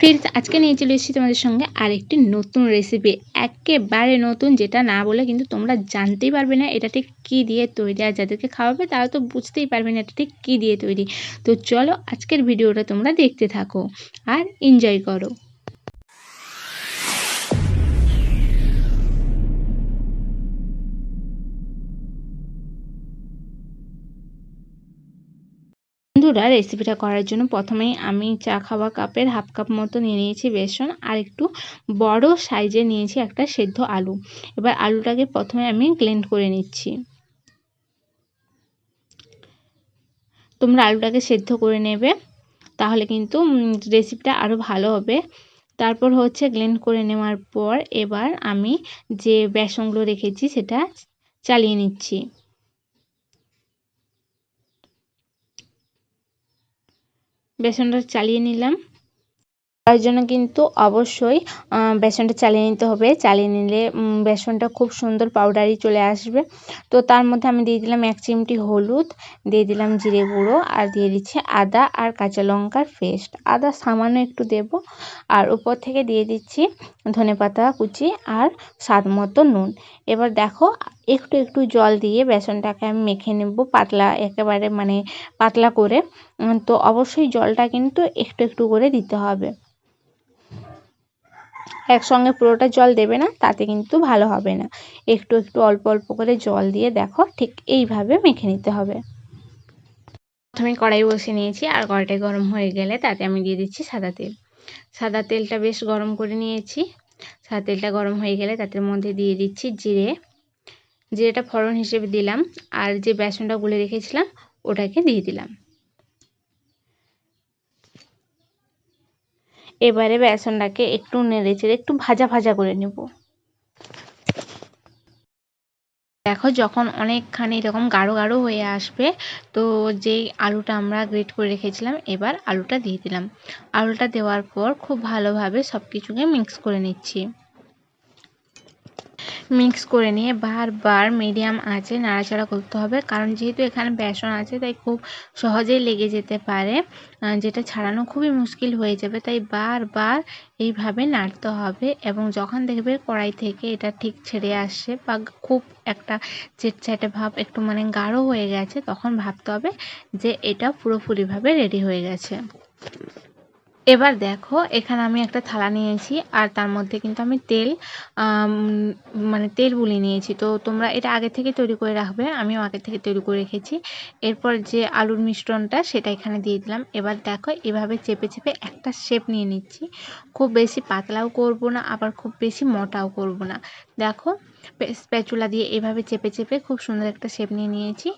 Friends, আজকে নিয়ে চলে এসেছি তোমাদের সঙ্গে আরেকটি নতুন রেসিপি, একেবারে নতুন, যেটা না বলে কিন্তু তোমরা জানতেই পারবে না এটা ঠিক কী দিয়ে তৈরি। আর যাদেরকে খাওয়াবে তারা তো বুঝতেই পারবে না এটা ঠিক কী দিয়ে তৈরি। তো চলো আজকের ভিডিওটা তোমরা দেখতে থাকো আর এনজয় করো। বন্ধুরা, রেসিপিটা করার জন্য প্রথমেই আমি চা খাওয়া কাপের হাফ কাপ মতো নিয়ে নিয়েছি বেসন, আর একটু বড় সাইজে নিয়েছি একটা সেদ্ধ আলু। এবার আলুটাকে প্রথমে আমি গ্লেন্ড করে নিচ্ছি। তোমরা আলুটাকে সেদ্ধ করে নেবে, তাহলে কিন্তু রেসিপিটা আরও ভালো হবে। তারপর হচ্ছে গ্লেন্ড করে নেওয়ার পর এবার আমি যে বেসনগুলো রেখেছি সেটা চালিয়ে নিচ্ছি। বেসনটা চালিয়ে নিলাম। তার জন্য কিন্তু অবশ্যই বেসনটা চালিয়ে নিতে হবে। চালিয়ে নিলে বেসনটা খুব সুন্দর পাউডারি চলে আসবে। তো তার মধ্যে আমি দিয়ে দিলাম 1 চিমটি হলুদ, দিয়ে দিলাম জিরে গুঁড়ো, আর দিয়ে দিচ্ছি আদা আর কাঁচা লঙ্কার পেস্ট। আদা সামান্য একটু দেব, আর উপর থেকে দিয়ে দিচ্ছি ধনেপাতা কুচি আর স্বাদ মতো নুন। এবার দেখো, একটু একটু জল দিয়ে বেসনটাকে আমি মেখে নেব পাতলা, একেবারে মানে পাতলা করে। তো অবশ্যই জলটা কিন্তু একটু একটু করে দিতে হবে, একসঙ্গে পুরোটা জল দেবে না, তাতে কিন্তু ভালো হবে না। একটু একটু অল্প অল্প করে জল দিয়ে দেখো ঠিক এইভাবে মেখে নিতে হবে। প্রথমে কড়াই বসিয়ে নিয়েছি, আর কড়াইটা গরম হয়ে গেলে তাতে আমি দিয়ে দিচ্ছি সাদা তেল। সাদা তেলটা বেশ গরম করে নিয়েছি। সাদা তেলটা গরম হয়ে গেলে তাদের মধ্যে দিয়ে দিচ্ছি জিরেটা ফোড়ন হিসেবে দিলাম, আর যে বেসনটা গুলে রেখেছিলাম ওটাকে দিয়ে দিলাম। এবারে বেসনটাকে একটু নেড়ে চেড়ে একটু ভাজা ভাজা করে নেব। দেখো, যখন অনেকখানি এরকম গাঢ় গাঢ় হয়ে আসবে, তো যেই আলুটা আমরা গ্রেট করে রেখেছিলাম এবার আলুটা দিয়ে দিলাম। আলুটা দেওয়ার পর খুব ভালোভাবে সব কিছুকে মিক্স করে নিচ্ছি। মিক্স করে নিয়ে বারবার মিডিয়াম আঁচে নাড়াচাড়া করতে হবে, কারণ যেহেতু এখানে বেসন আছে তাই খুব সহজেই লেগে যেতে পারে, যেটা ছাড়ানো খুবই মুশকিল হয়ে যাবে। তাই বারবার এইভাবে নাড়তে হবে, এবং যখন দেখবে কড়াই থেকে এটা ঠিক ছেড়ে আসছে বা খুব একটা চেটচাটে ভাব, একটু মানে গাঢ় হয়ে গেছে, তখন ভাবতে হবে যে এটা পুরোপুরিভাবে রেডি হয়ে গেছে। এবার দেখো, এখানে আমি একটা থালা নিয়েছি, আর তার মধ্যে কিন্তু আমি তেল বুলিয়ে নিয়েছি। তো তোমরা এটা আগে থেকে তৈরি করে রাখবে, আমিও আগে থেকে তৈরি করে রেখেছি। এরপর যে আলুর মিশ্রণটা সেটা এখানে দিয়ে দিলাম। এবার দেখো, এভাবে চেপে চেপে একটা শেপ নিয়ে নিচ্ছি। খুব বেশি পাতলাও করব না, আবার খুব বেশি মোটাও করব না। দেখো, স্প্যাচুলা দিয়ে এভাবে চেপে চেপে খুব সুন্দর একটা শেপ নিয়ে নিয়েছি।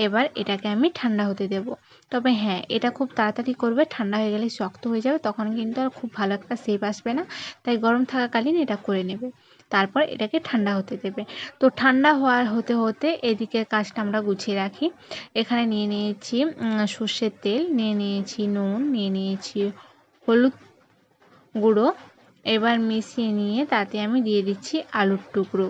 এবার এটাকে আমি ঠান্ডা হতে দেব। তবে হ্যাঁ, এটা খুব তাড়াতাড়ি করবে, ঠান্ডা হয়ে গেলে শক্ত হয়ে যাবে, তখন কিন্তু আর খুব ভালো একটা শেপ আসবে না। তাই গরম থাকাকালীন এটা করে নেবে, তারপর এটাকে ঠান্ডা হতে দেবে। তো ঠান্ডা হতে হতে এদিকে কাজটা আমরা গুছিয়ে রাখি। এখানে নিয়ে নিয়েছি সর্ষের তেল, নিয়ে নিয়েছি নুন, নিয়ে নিয়েছি হলুদ গুঁড়ো। এবার মিশিয়ে নিয়ে তাতে আমি দিয়ে দিচ্ছি আলুর টুকরো।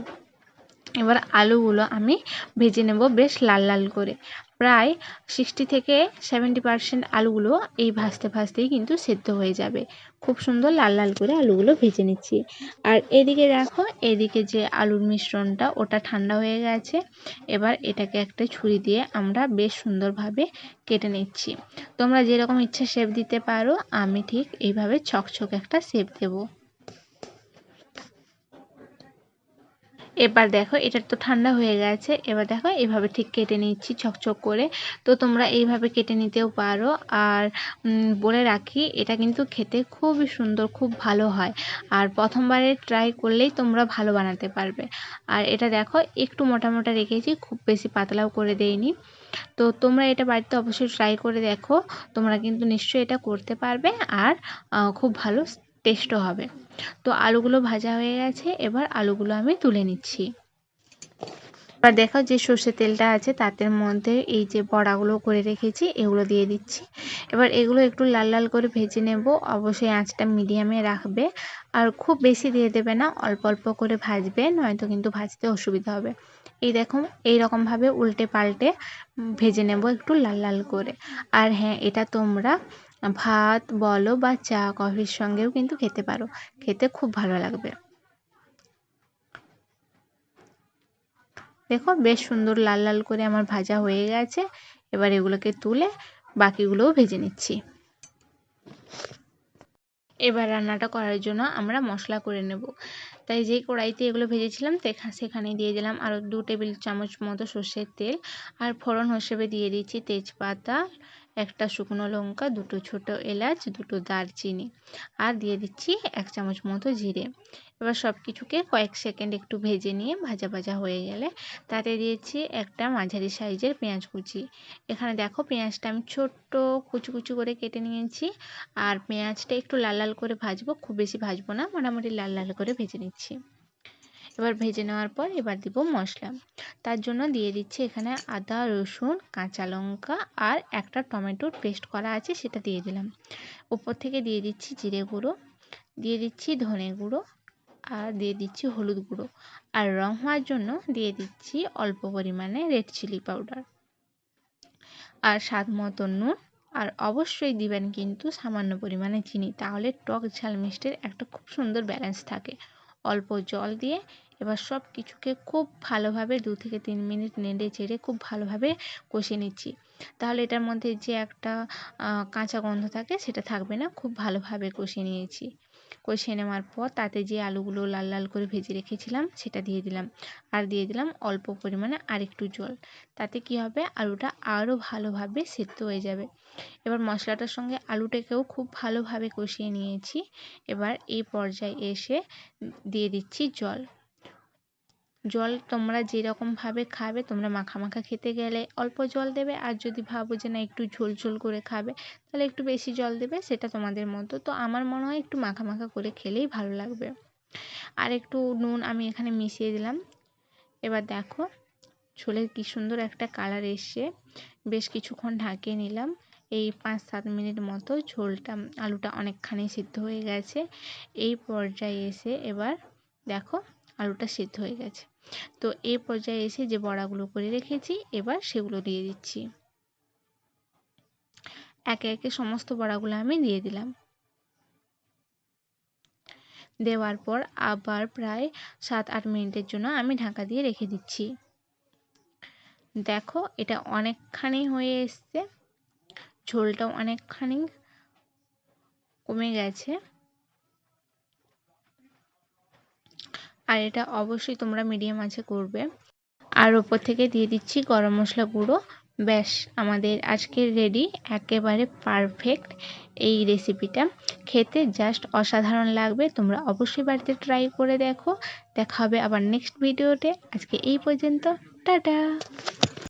এবার আলুগুলো আমি ভেজে নেব বেশ লাল লাল করে। প্রায় 60 থেকে 70% আলুগুলো এই ভাজতে ভাজতেই কিন্তু সেদ্ধ হয়ে যাবে। খুব সুন্দর লাল লাল করে আলুগুলো ভেজে নিচ্ছি। আর এদিকে দেখো, এদিকে যে আলুর মিশ্রণটা ওটা ঠান্ডা হয়ে গেছে। এবার এটাকে একটা ছুরি দিয়ে আমরা বেশ সুন্দরভাবে কেটে নিচ্ছি। তোমরা যেরকম ইচ্ছা শেপ দিতে পারো, আমি ঠিক এইভাবে ছকছক একটা শেপ দেবো। এবার দেখো, এটা তো ঠান্ডা হয়ে গেছে। এবার দেখো, এইভাবে ঠিক কেটে নিচ্ছি ছকছক করে। তো তোমরা এইভাবে কেটে নিতেও পারো। আর বলে রাখি, এটা কিন্তু খেতে খুবই সুন্দর, খুব ভালো হয়। আর প্রথমবারে ট্রাই করলেই তোমরা ভালো বানাতে পারবে। আর এটা দেখো, একটু মোটা মোটা রেখেছি, খুব বেশি পাতলাও করে দেইনি। তো তোমরা এটা বাড়িতে অবশ্যই ট্রাই করে দেখো, তোমরা কিন্তু নিশ্চয়ই এটা করতে পারবে, আর খুব ভালো টেস্টও হবে। তো আলুগুলো ভাজা হয়ে গেছে, এবার আলুগুলো আমি তুলে নিচ্ছি। এবার দেখো, যে সর্ষের তেলটা আছে তাদের মধ্যে এই যে বড়াগুলো করে রেখেছি এগুলো দিয়ে দিচ্ছি। এবার এগুলো একটু লাল লাল করে ভেজে নেব। অবশ্যই আঁচটা মিডিয়ামে রাখবে, আর খুব বেশি দিয়ে দেবে না, অল্প অল্প করে ভাজবে, নয়তো কিন্তু ভাজতে অসুবিধা হবে। এই দেখো, এইরকমভাবে উল্টে পাল্টে ভেজে নেব একটু লাল লাল করে। আর হ্যাঁ, এটা তোমরা ভাত বলো বা চা কফির সঙ্গেও কিন্তু খেতে পারো, খেতে খুব ভালো লাগবে। দেখো বেশ সুন্দর লাল লাল করে আমার ভাজা হয়ে গেছে। এবার এগুলোকে তুলে বাকিগুলোও ভেজে নিচ্ছি। এবার রান্নাটা করার জন্য আমরা মশলা করে নেব। তাই যেই কড়াইতে এগুলো ভেজেছিলাম সেখানে দিয়ে দিলাম আরও 2 টেবিল চামচ মতো সর্ষের তেল। আর ফোড়ন হিসেবে দিয়ে দিচ্ছি তেজপাতা, একটা শুকনো লঙ্কা, 2টো ছোট এলাচ, 2টো দারচিনি, আর দিয়ে দিচ্ছি 1 চামচ মতো জিরে। এবার সব কিছুকে কয়েক সেকেন্ড একটু ভেজে নিয়ে ভাজা ভাজা হয়ে গেলে তাতে দিয়েছি একটা মাঝারি সাইজের পেঁয়াজ কুচি। এখানে দেখো পেঁয়াজটা আমি ছোট্ট কুচি কুচি করে কেটে নিয়েছি। আর পেঁয়াজটা একটু লাল লাল করে ভাজবো, খুব বেশি ভাজবো না, মোটামুটি লাল লাল করে ভেজে নিচ্ছি। এবার ভেজে নেওয়ার পর এবার দিব মশলা। তার জন্য দিয়ে দিচ্ছি এখানে আদা, রসুন, কাঁচা লঙ্কা আর একটা টমেটোর পেস্ট করা আছে সেটা দিয়ে দিলাম। উপর থেকে দিয়ে দিচ্ছি জিরে গুঁড়ো, দিয়ে দিচ্ছি ধনে গুঁড়ো, আর দিয়ে দিচ্ছি হলুদ গুঁড়ো, আর রং হওয়ার জন্য দিয়ে দিচ্ছি অল্প পরিমাণে রেড চিলি পাউডার, আর স্বাদ মতো নুন। আর অবশ্যই দিবেন কিন্তু সামান্য পরিমাণে চিনি, তাহলে টক ঝাল মিষ্টির একটা খুব সুন্দর ব্যালেন্স থাকে। অল্প জল দিয়ে এবার সব কিছুকে খুব ভালোভাবে 2 থেকে 3 মিনিট নেড়ে চেড়ে খুব ভালোভাবে কষিয়ে নিচ্ছি। তাহলে এটার মধ্যে যে একটা কাঁচা গন্ধ থাকে সেটা থাকবে না। খুব ভালোভাবে কষিয়ে নিয়েছি। কষিয়ে নেওয়ার পর তাতে যে আলুগুলো লাল লাল করে ভেজে রেখেছিলাম সেটা দিয়ে দিলাম, আর দিয়ে দিলাম অল্প পরিমাণে আরেকটু জল। তাতে কি হবে, আলুটা আরও ভালোভাবে সেদ্ধ হয়ে যাবে। এবার মশলাটার সঙ্গে আলুটাকেও খুব ভালোভাবে কষিয়ে নিয়েছি। এবার এই পর্যায়ে এসে দিয়ে দিচ্ছি জল। জল তোমরা যেরকমভাবে খাবে, তোমরা মাখা মাখা খেতে গেলে অল্প জল দেবে, আর যদি ভাবো যে না একটু ঝোল ঝোল করে খাবে তাহলে একটু বেশি জল দেবে, সেটা তোমাদের মতো। তো আমার মনে হয় একটু মাখা মাখা করে খেলেই ভালো লাগবে। আর একটু নুন আমি এখানে মিশিয়ে দিলাম। এবার দেখো ঝোলের কি সুন্দর একটা কালার এসছে। বেশ কিছুক্ষণ ঢাকিয়ে নিলাম। এই 5-7 মিনিট মতো ঝোলটা আলুটা অনেকখানি সিদ্ধ হয়ে গেছে। এই পর্যায়ে এসে এবার দেখো আলুটা সিদ্ধ হয়ে গেছে। তো এই পর্যায়ে এসে যে বড়াগুলো করে রেখেছি এবার সেগুলো দিয়ে দিচ্ছি। একে একে সমস্ত বড়াগুলো আমি দিয়ে দিলাম। দেওয়ার পর আবার প্রায় 7-8 মিনিটের জন্য আমি ঢাকা দিয়ে রেখে দিচ্ছি। দেখো এটা অনেকখানি হয়ে এসছে, ঝোলটাও অনেকখানি কমে গেছে। আর এটা অবশ্যই তোমরা মিডিয়াম আঁচে করবে। আর ওপর থেকে দিয়ে দিচ্ছি গরম মশলা গুঁড়ো। ব্যাস আমাদের আজকের রেডি, একেবারে পারফেক্ট এই রেসিপিটা। খেতে জাস্ট অসাধারণ লাগবে, তোমরা অবশ্যই বাড়িতে ট্রাই করে দেখো। দেখা হবে আবার নেক্সট ভিডিওতে। আজকে এই পর্যন্ত, টাটা।